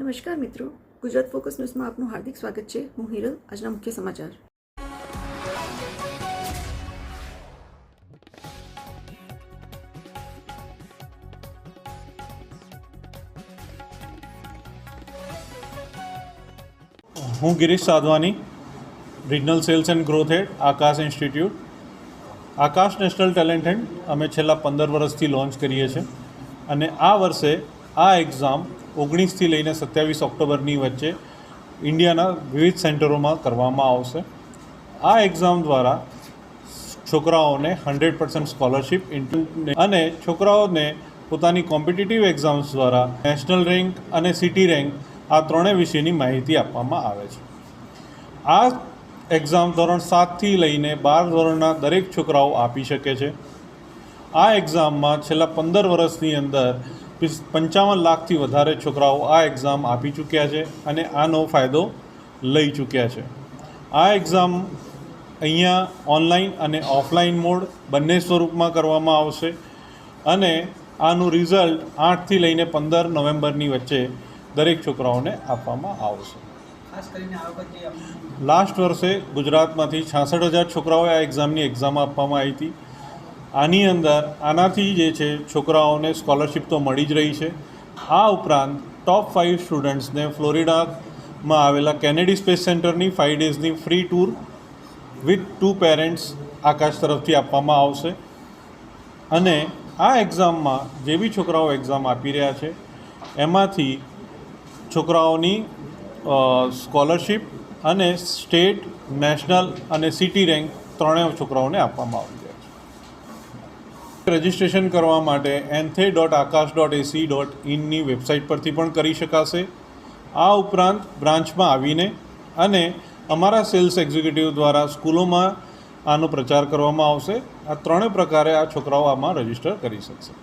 નમસ્કાર મિત્રો, ગુજરાત ફોકસ ન્યૂઝમાં આપનું હાર્દિક સ્વાગત છે। હું હિરલ। આજના મુખ્ય સમાચાર। હું Girish Sadhwani, regional sales and growth head, Aakash institute. Aakash national talent hunt અમે છેલ્લા 15 વર્ષથી લોન્ચ કરીએ છીએ અને આ વર્ષે આ એક્ઝામ 19થી લઈને 27 ઓક્ટોબરની વચ્ચે ઇન્ડિયાના વિવિધ સેન્ટરોમાં કરવામાં આવશે। આ એક્ઝામ દ્વારા છોકરાઓને 100% સ્કોલરશિપ અને છોકરાઓને પોતાની કોમ્પિટિટિવ એક્ઝામ્સ દ્વારા નેશનલ રેન્ક અને સિટી રેન્ક આ ત્રણેય વિષયની માહિતી આપવામાં આવે છે। આ એક્ઝામ ધોરણ 7થી લઈને 12 ધોરણના દરેક છોકરાઓ આપી શકે છે। આ એક્ઝામમાં છેલ્લા 15 વર્ષની અંદર 55 લાખથી વધારે છોકરાઓ આ એક્ઝામ આપી ચૂક્યા છે અને આનો ફાયદો લઈ ચૂક્યા છે। આ એક્ઝામ અહીંયા ઓનલાઈન અને ઓફલાઈન મોડ બંને સ્વરૂપમાં કરવામાં આવશે અને આનું રિઝલ્ટ 8થી લઈને 15 નવેમ્બરની વચ્ચે દરેક છોકરાઓને આપવામાં આવશે। ખાસ કરીને આ વખતે લાસ્ટ વર્ષે ગુજરાતમાંથી 66,000 છોકરાઓએ આ એક્ઝામની એક્ઝામ આપવામાં આવી હતી। આની અંદર આનાથી જે છે છોકરાઓને સ્કોલરશિપ તો મળી જ રહી છે। આ ઉપરાંત ટોપ 5 સ્ટુડન્ટ્સને ફ્લોરિડામાં આવેલા કેનેડી સ્પેસ સેન્ટરની 5 ડેઝની ફ્રી ટૂર વિથ 2 પેરેન્ટ્સ આકાશ તરફથી આપવામાં આવશે અને આ એક્ઝામમાં જે બી છોકરાઓ એક્ઝામ આપી રહ્યા છે એમાંથી છોકરાઓની સ્કોલરશિપ અને સ્ટેટ, નેશનલ અને સિટી રેન્ક ત્રણેય છોકરાઓને આપવામાં આવી રહ્યા છે। રજિસ્ટ્રેશન કરવા માટે anthe.akash.ac.in વેબસાઇટ પરથી પણ કરી શકાશે। આ ઉપરાંત બ્રાન્ચમાં આવીને અને અમારા સેલ્સ એક્ઝિક્યુટિવ દ્વારા સ્કૂલોમાં આનો પ્રચાર કરવામાં આવશે। આ ત્રણેય પ્રકારે આ છોકરાઓ આમાં રજિસ્ટર કરી શકશે।